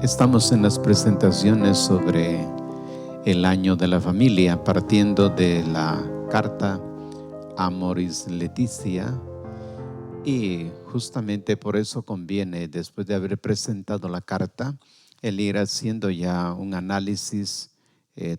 Estamos en las presentaciones sobre el año de la familia, partiendo de la carta Amoris Laetitia, y justamente por eso conviene, después de haber presentado la carta, el ir haciendo ya un análisis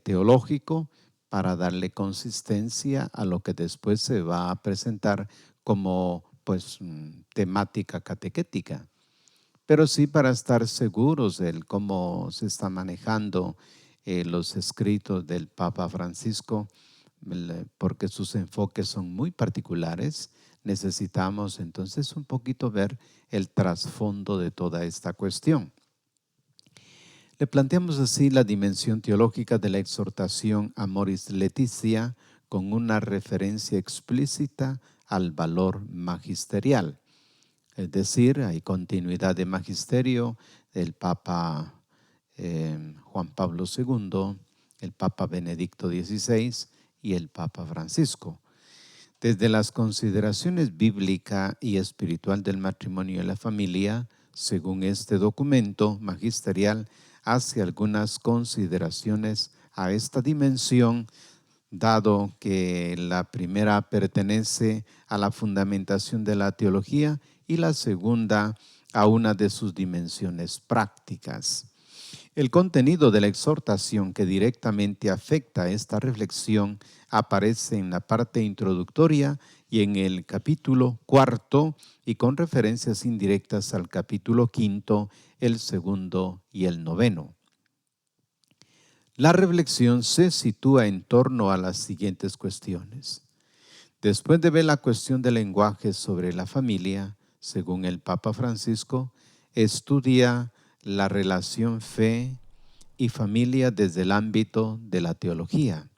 teológico para darle consistencia a lo que después se va a presentar como temática catequética. Pero sí para estar seguros de cómo se está manejando los escritos del Papa Francisco, porque sus enfoques son muy particulares, necesitamos entonces un poquito ver el trasfondo de toda esta cuestión. Le planteamos así la dimensión teológica de la exhortación Amoris Laetitia con una referencia explícita al valor magisterial. Es decir, hay continuidad de magisterio del Papa Juan Pablo II, el Papa Benedicto XVI y el Papa Francisco. Desde las consideraciones bíblica y espiritual del matrimonio y la familia, según este documento magisterial, hace algunas consideraciones a esta dimensión, dado que la primera pertenece a la fundamentación de la teología y la segunda a una de sus dimensiones prácticas. El contenido de la exhortación que directamente afecta a esta reflexión aparece en la parte introductoria y en el capítulo 4 y con referencias indirectas al capítulo 5, el 2 y el 9. La reflexión se sitúa en torno a las siguientes cuestiones. Después de ver la cuestión del lenguaje sobre la familia, según el Papa Francisco, estudia la relación fe y familia desde el ámbito de la teología,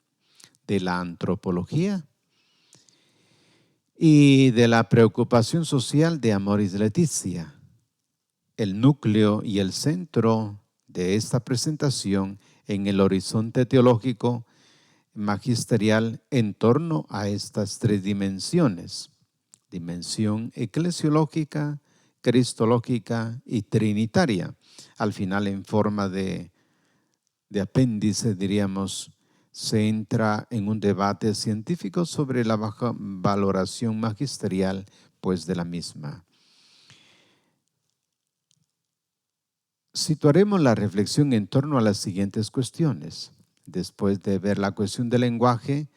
de la antropología y de la preocupación social de Amoris Laetitia. El núcleo y el centro de esta presentación en el horizonte teológico magisterial en torno a estas tres dimensiones: dimensión eclesiológica, cristológica y trinitaria. Al final, en forma de apéndice, diríamos, se entra en un debate científico sobre la baja valoración magisterial, de la misma. Situaremos la reflexión en torno a las siguientes cuestiones. Después de ver la cuestión del lenguaje,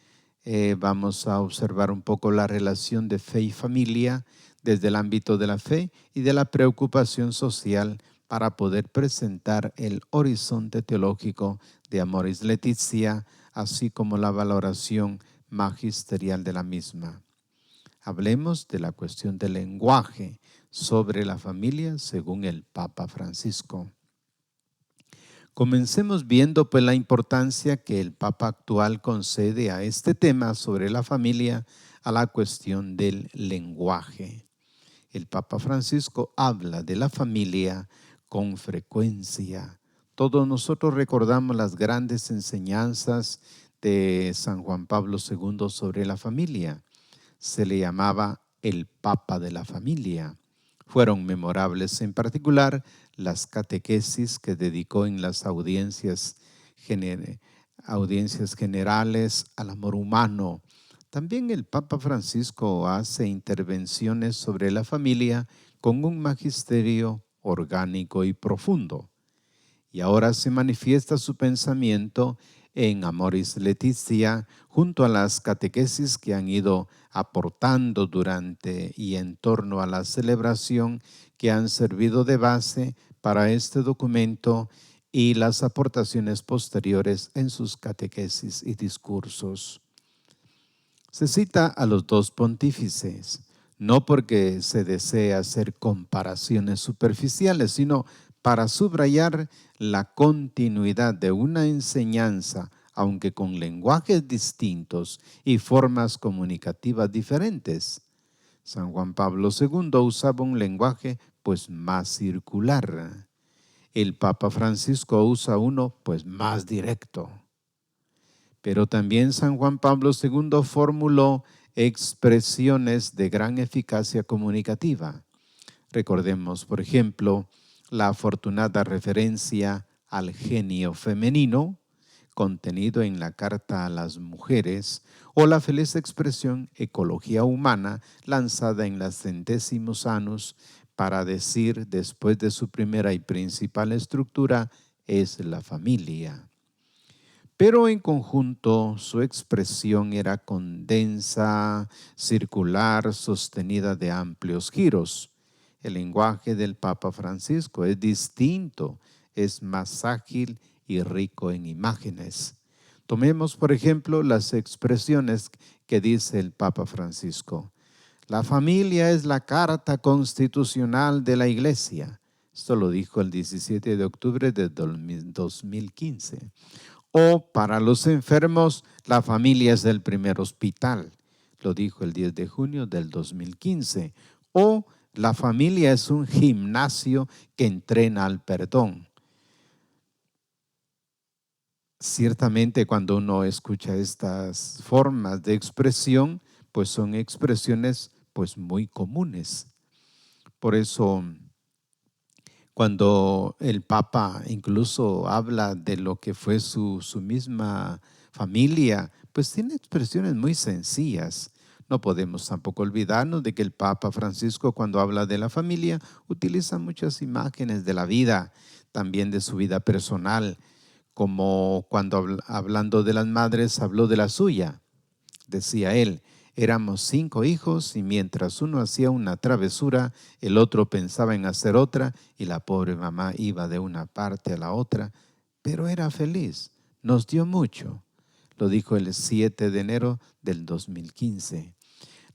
vamos a observar un poco la relación de fe y familia desde el ámbito de la fe y de la preocupación social para poder presentar el horizonte teológico de Amoris Laetitia, así como la valoración magisterial de la misma. Hablemos de la cuestión del lenguaje sobre la familia según el Papa Francisco. Comencemos viendo la importancia que el Papa actual concede a este tema sobre la familia, a la cuestión del lenguaje. El Papa Francisco habla de la familia con frecuencia. Todos nosotros recordamos las grandes enseñanzas de San Juan Pablo II sobre la familia. Se le llamaba el Papa de la familia. Fueron memorables en particular las catequesis que dedicó en las audiencias generales al amor humano. También el Papa Francisco hace intervenciones sobre la familia con un magisterio orgánico y profundo. Y ahora se manifiesta su pensamiento en Amoris Laetitia junto a las catequesis que han ido aportando durante y en torno a la celebración, que han servido de base para este documento, y las aportaciones posteriores en sus catequesis y discursos. Se cita a los dos pontífices, no porque se desee hacer comparaciones superficiales, sino para subrayar la continuidad de una enseñanza, aunque con lenguajes distintos y formas comunicativas diferentes. San Juan Pablo II usaba un lenguaje más circular. El Papa Francisco usa uno más directo. Pero también San Juan Pablo II formuló expresiones de gran eficacia comunicativa. Recordemos, por ejemplo, la afortunada referencia al genio femenino contenido en la Carta a las Mujeres o la feliz expresión ecología humana lanzada en las Centésimos Annus para decir después de su primera y principal estructura es la familia. Pero en conjunto su expresión era condensa, circular, sostenida de amplios giros. El lenguaje del Papa Francisco es distinto, es más ágil y rico en imágenes. Tomemos, por ejemplo, las expresiones que dice el Papa Francisco. La familia es la carta constitucional de la Iglesia. Esto lo dijo el 17 de octubre de 2015. O para los enfermos, la familia es el primer hospital. Lo dijo el 10 de junio del 2015. O la familia es un gimnasio que entrena al perdón. Ciertamente cuando uno escucha estas formas de expresión, pues son expresiones pues muy comunes. Por eso cuando el Papa incluso habla de lo que fue su misma familia, pues tiene expresiones muy sencillas. No podemos tampoco olvidarnos de que el Papa Francisco, cuando habla de la familia, utiliza muchas imágenes de la vida, también de su vida personal, como cuando hablando de las madres habló de la suya. Decía él, éramos 5 hijos y mientras uno hacía una travesura, el otro pensaba en hacer otra y la pobre mamá iba de una parte a la otra, pero era feliz, nos dio mucho. Lo dijo el 7 de enero del 2015.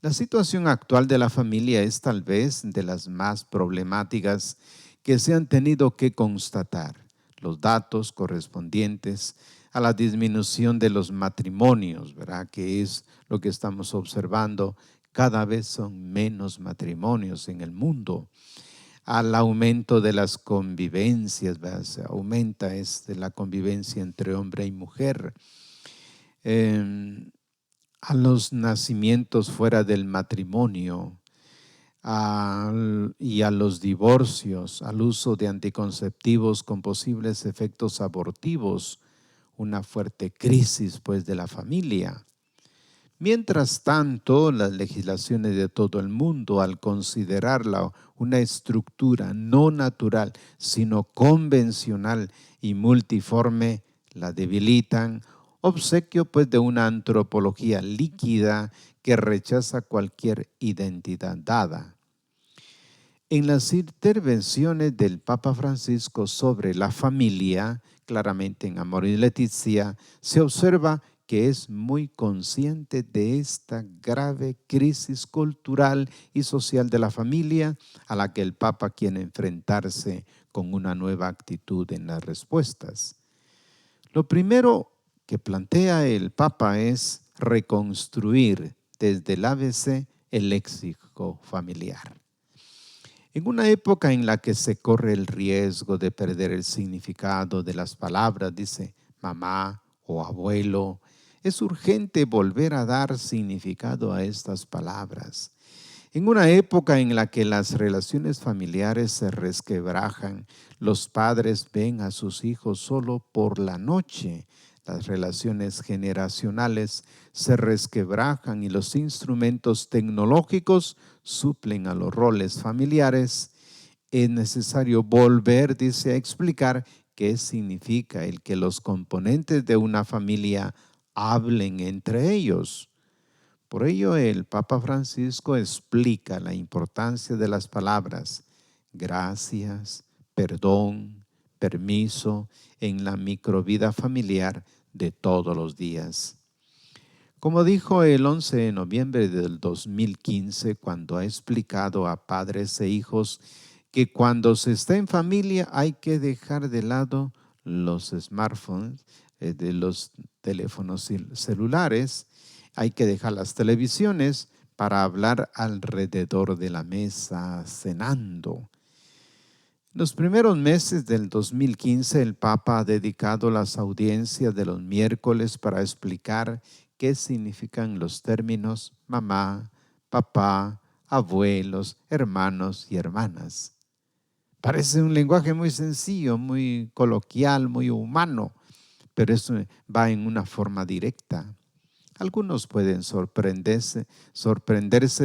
La situación actual de la familia es tal vez de las más problemáticas que se han tenido que constatar. Los datos correspondientes a la disminución de los matrimonios, ¿verdad? Que es lo que estamos observando. Cada vez son menos matrimonios en el mundo. Al aumento de las convivencias, ¿verdad? Se aumenta la convivencia entre hombre y mujer. A los nacimientos fuera del matrimonio y a los divorcios, al uso de anticonceptivos con posibles efectos abortivos, una fuerte crisis pues de la familia. Mientras tanto, las legislaciones de todo el mundo, al considerarla una estructura no natural, sino convencional y multiforme, la debilitan, obsequio pues de una antropología líquida que rechaza cualquier identidad dada. En las intervenciones del Papa Francisco sobre la familia, claramente en Amoris Laetitia, se observa que es muy consciente de esta grave crisis cultural y social de la familia a la que el Papa quiere enfrentarse con una nueva actitud en las respuestas. Lo primero que plantea el Papa es reconstruir desde el ABC el léxico familiar. En una época en la que se corre el riesgo de perder el significado de las palabras, dice mamá o abuelo, es urgente volver a dar significado a estas palabras. En una época en la que las relaciones familiares se resquebrajan, los padres ven a sus hijos solo por la noche, las relaciones generacionales se resquebrajan y los instrumentos tecnológicos suplen a los roles familiares, es necesario volver, dice, a explicar qué significa el que los componentes de una familia hablen entre ellos. Por ello, el Papa Francisco explica la importancia de las palabras gracias, perdón, permiso en la microvida familiar de todos los días. Como dijo el 11 de noviembre del 2015, cuando ha explicado a padres e hijos que cuando se está en familia hay que dejar de lado los smartphones, de los teléfonos celulares, hay que dejar las televisiones para hablar alrededor de la mesa cenando. Los primeros meses del 2015, el Papa ha dedicado las audiencias de los miércoles para explicar qué significan los términos mamá, papá, abuelos, hermanos y hermanas. Parece un lenguaje muy sencillo, muy coloquial, muy humano, pero eso va en una forma directa. Algunos pueden sorprenderse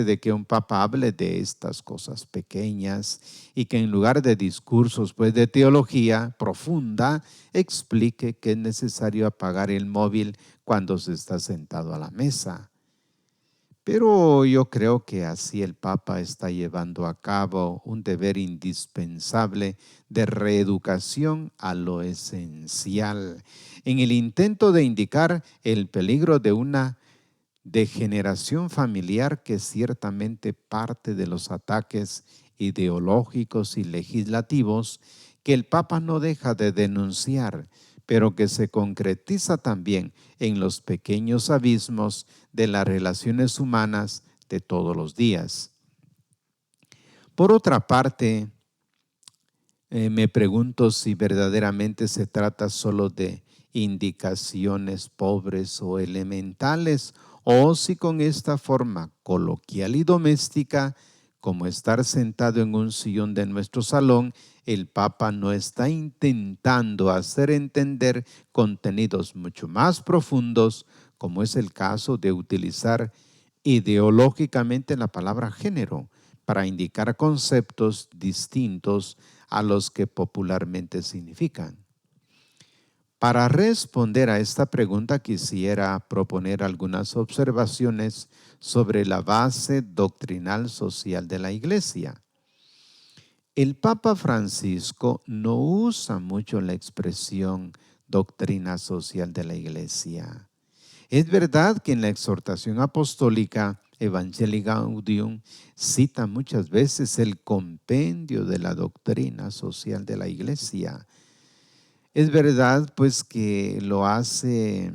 de que un papa hable de estas cosas pequeñas y que en lugar de discursos pues, de teología profunda, explique que es necesario apagar el móvil cuando se está sentado a la mesa. Pero yo creo que así el Papa está llevando a cabo un deber indispensable de reeducación a lo esencial, en el intento de indicar el peligro de una degeneración familiar que ciertamente parte de los ataques ideológicos y legislativos que el Papa no deja de denunciar, pero que se concretiza también en los pequeños abismos de las relaciones humanas de todos los días. Por otra parte, me pregunto si verdaderamente se trata solo de indicaciones pobres o elementales, o si con esta forma coloquial y doméstica, como estar sentado en un sillón de nuestro salón, el Papa no está intentando hacer entender contenidos mucho más profundos, como es el caso de utilizar ideológicamente la palabra género para indicar conceptos distintos a los que popularmente significan. Para responder a esta pregunta quisiera proponer algunas observaciones sobre la base doctrinal social de la Iglesia. El Papa Francisco no usa mucho la expresión doctrina social de la Iglesia. Es verdad que en la exhortación apostólica Evangelii Gaudium cita muchas veces el compendio de la doctrina social de la Iglesia. Es verdad pues que lo hace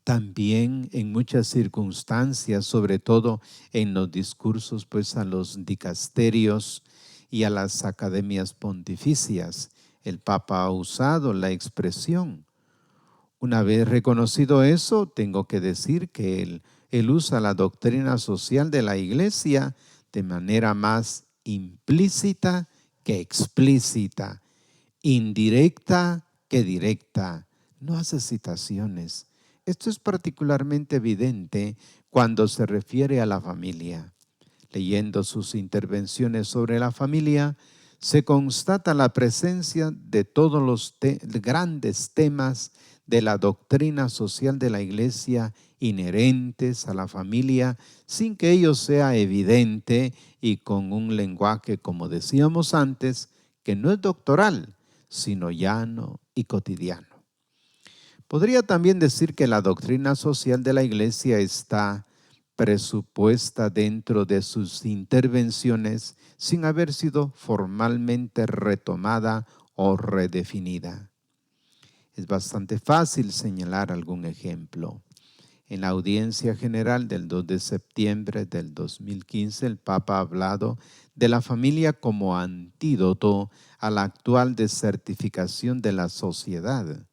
también en muchas circunstancias, sobre todo en los discursos pues a los dicasterios y a las academias pontificias. El Papa ha usado la expresión. Una vez reconocido eso, tengo que decir que él usa la doctrina social de la Iglesia de manera más implícita que explícita, indirecta que directa. No hace citaciones. Esto es particularmente evidente cuando se refiere a la familia. Leyendo sus intervenciones sobre la familia, se constata la presencia de todos los grandes temas de la doctrina social de la Iglesia inherentes a la familia, sin que ello sea evidente y con un lenguaje, como decíamos antes, que no es doctoral, sino llano y cotidiano. Podría también decir que la doctrina social de la Iglesia está presupuesta dentro de sus intervenciones sin haber sido formalmente retomada o redefinida. Es bastante fácil señalar algún ejemplo. En la audiencia general del 2 de septiembre del 2015, el Papa ha hablado de la familia como antídoto a la actual desertificación de la sociedad.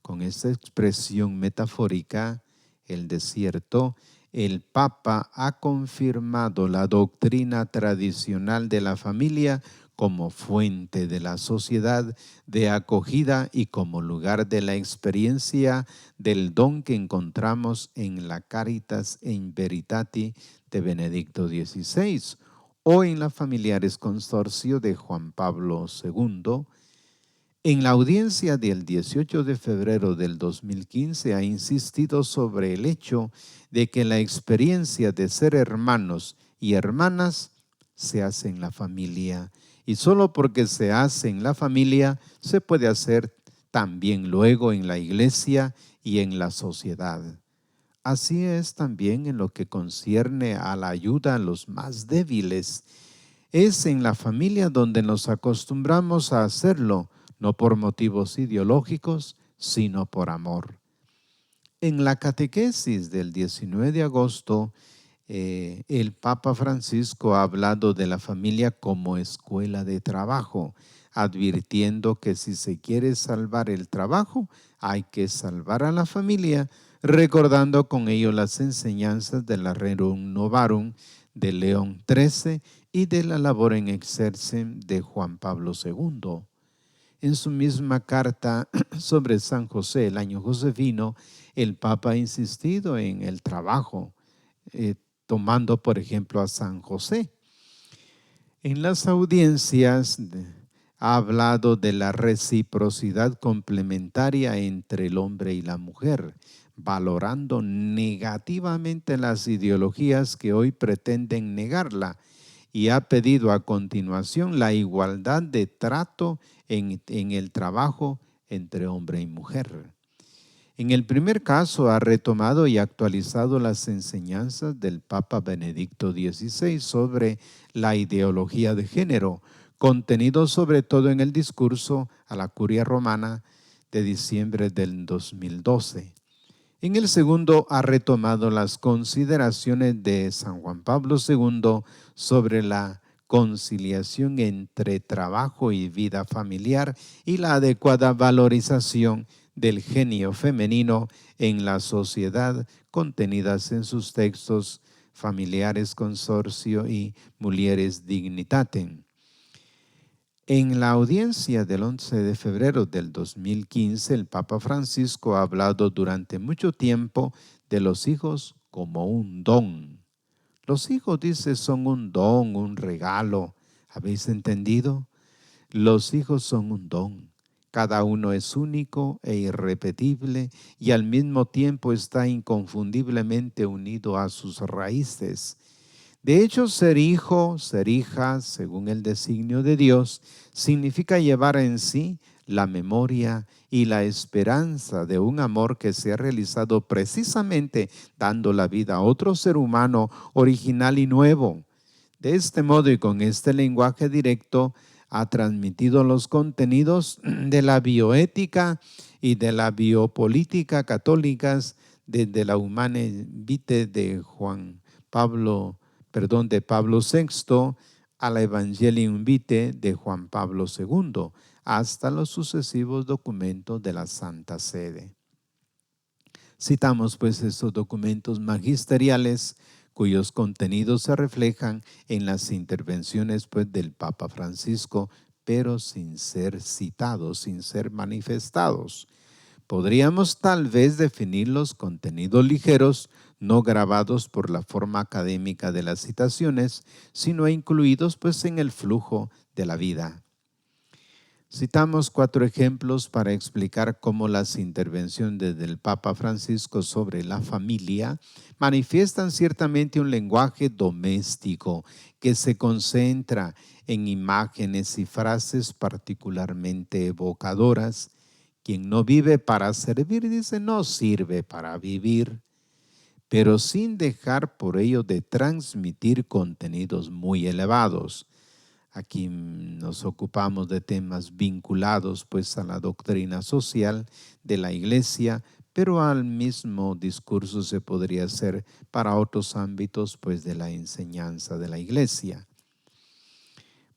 Con esta expresión metafórica, el desierto, el Papa ha confirmado la doctrina tradicional de la familia como fuente de la sociedad de acogida y como lugar de la experiencia del don que encontramos en la Caritas in Veritate de Benedicto XVI o en la Familiares Consorcio de Juan Pablo II. En la audiencia del 18 de febrero del 2015 ha insistido sobre el hecho de que la experiencia de ser hermanos y hermanas se hace en la familia, y solo porque se hace en la familia se puede hacer también luego en la iglesia y en la sociedad. Así es también en lo que concierne a la ayuda a los más débiles. Es en la familia donde nos acostumbramos a hacerlo, no por motivos ideológicos, sino por amor. En la catequesis del 19 de agosto, el Papa Francisco ha hablado de la familia como escuela de trabajo, advirtiendo que si se quiere salvar el trabajo, hay que salvar a la familia, recordando con ello las enseñanzas de la Rerum Novarum de León XIII y de la labor en exercen de Juan Pablo II. En su misma carta sobre San José, el año josefino, el Papa ha insistido en el trabajo, tomando por ejemplo a San José. En las audiencias ha hablado de la reciprocidad complementaria entre el hombre y la mujer, valorando negativamente las ideologías que hoy pretenden negarla, y ha pedido a continuación la igualdad de trato en el trabajo entre hombre y mujer. En el primer caso ha retomado y actualizado las enseñanzas del Papa Benedicto XVI sobre la ideología de género, contenido sobre todo en el discurso a la Curia Romana de diciembre del 2012. En el segundo ha retomado las consideraciones de San Juan Pablo II sobre la conciliación entre trabajo y vida familiar y la adecuada valorización del genio femenino en la sociedad, contenidas en sus textos Familiares Consortio y Mulieres Dignitatem. En la audiencia del 11 de febrero del 2015, el Papa Francisco ha hablado durante mucho tiempo de los hijos como un don. Los hijos, dice, son un don, un regalo. ¿Habéis entendido? Los hijos son un don. Cada uno es único e irrepetible y al mismo tiempo está inconfundiblemente unido a sus raíces. De hecho, ser hijo, ser hija, según el designio de Dios, significa llevar en sí la memoria y la esperanza de un amor que se ha realizado precisamente dando la vida a otro ser humano original y nuevo. De este modo y con este lenguaje directo, ha transmitido los contenidos de la bioética y de la biopolítica católicas desde la Humane Vitae de Pablo VI a la Evangelium Vitae de Juan Pablo II, hasta los sucesivos documentos de la Santa Sede. Citamos pues estos documentos magisteriales cuyos contenidos se reflejan en las intervenciones pues del Papa Francisco, pero sin ser citados, sin ser manifestados. Podríamos tal vez definir los contenidos ligeros, no grabados por la forma académica de las citaciones, sino incluidos pues en el flujo de la vida. Citamos 4 ejemplos para explicar cómo las intervenciones del Papa Francisco sobre la familia manifiestan ciertamente un lenguaje doméstico que se concentra en imágenes y frases particularmente evocadoras. Quien no vive para servir, dice, no sirve para vivir, pero sin dejar por ello de transmitir contenidos muy elevados. Aquí nos ocupamos de temas vinculados pues a la doctrina social de la Iglesia, pero al mismo discurso se podría hacer para otros ámbitos pues de la enseñanza de la Iglesia.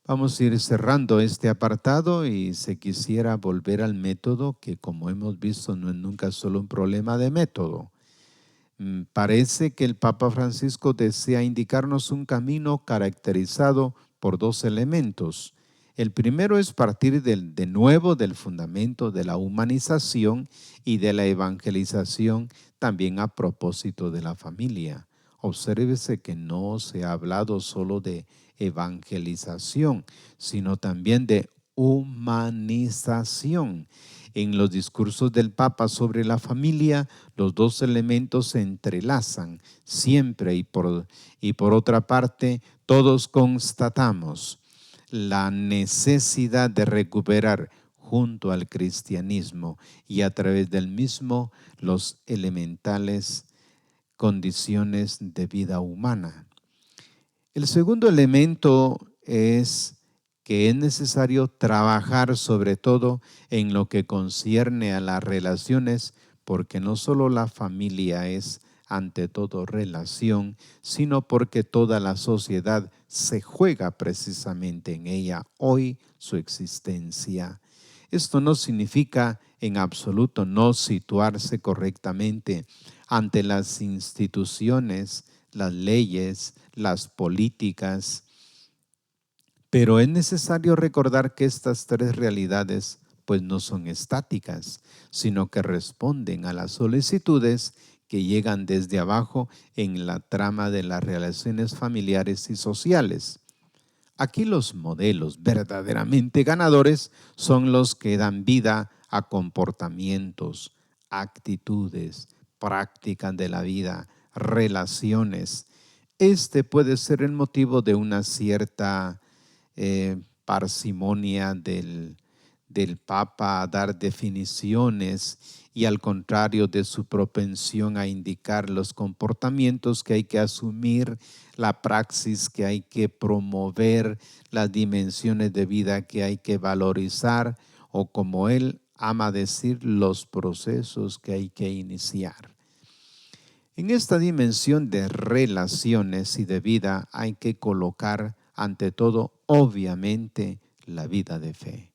Vamos a ir cerrando este apartado y se quisiera volver al método que, como hemos visto, no es nunca solo un problema de método. Parece que el Papa Francisco desea indicarnos un camino caracterizado por 2 elementos. El primero es partir de nuevo del fundamento de la humanización y de la evangelización, también a propósito de la familia. Obsérvese que no se ha hablado solo de evangelización, sino también de humanización. En los discursos del Papa sobre la familia, los 2 elementos se entrelazan siempre y por otra parte, todos constatamos la necesidad de recuperar junto al cristianismo y a través del mismo los elementales condiciones de vida humana. El segundo elemento es que es necesario trabajar sobre todo en lo que concierne a las relaciones, porque no solo la familia es ante todo relación, sino porque toda la sociedad se juega precisamente en ella hoy su existencia. Esto no significa en absoluto no situarse correctamente ante las instituciones, las leyes, las políticas Pero es necesario recordar que estas tres realidades pues no son estáticas, sino que responden a las solicitudes que llegan desde abajo en la trama de las relaciones familiares y sociales. Aquí los modelos verdaderamente ganadores son los que dan vida a comportamientos, actitudes, prácticas de la vida, relaciones. Este puede ser el motivo de una cierta parsimonia del Papa a dar definiciones y al contrario de su propensión a indicar los comportamientos que hay que asumir, la praxis que hay que promover, las dimensiones de vida que hay que valorizar o como él ama decir, los procesos que hay que iniciar. En esta dimensión de relaciones y de vida hay que colocar ante todo, obviamente, la vida de fe.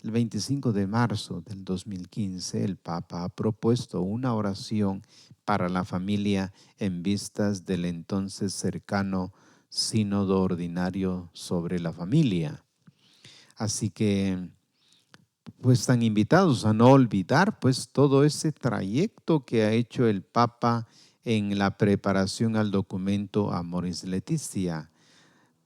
El 25 de marzo del 2015, el Papa ha propuesto una oración para la familia en vistas del entonces cercano Sínodo Ordinario sobre la Familia. Así que, pues están invitados a no olvidar pues todo ese trayecto que ha hecho el Papa en la preparación al documento Amoris Laetitia.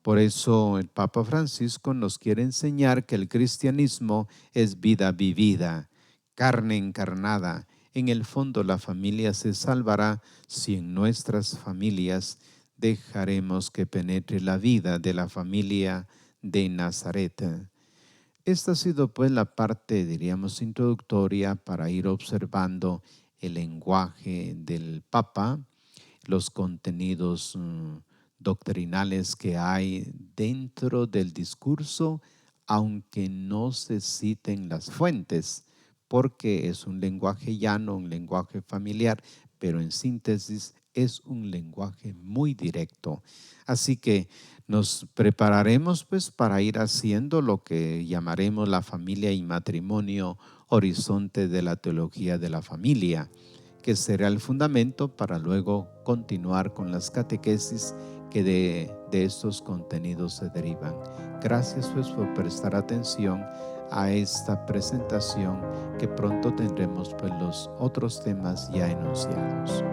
Por eso el Papa Francisco nos quiere enseñar que el cristianismo es vida vivida, carne encarnada. En el fondo la familia se salvará si en nuestras familias dejaremos que penetre la vida de la familia de Nazaret. Esta ha sido pues la parte, diríamos, introductoria para ir observando el lenguaje del Papa, los contenidos doctrinales que hay dentro del discurso, aunque no se citen las fuentes, porque es un lenguaje llano, un lenguaje familiar, pero en síntesis es un lenguaje muy directo. Así que nos prepararemos pues para ir haciendo lo que llamaremos la familia y matrimonio, horizonte de la teología de la familia, que será el fundamento para luego continuar con las catequesis que de estos contenidos se derivan. Gracias pues por prestar atención a esta presentación, que pronto tendremos pues los otros temas ya enunciados.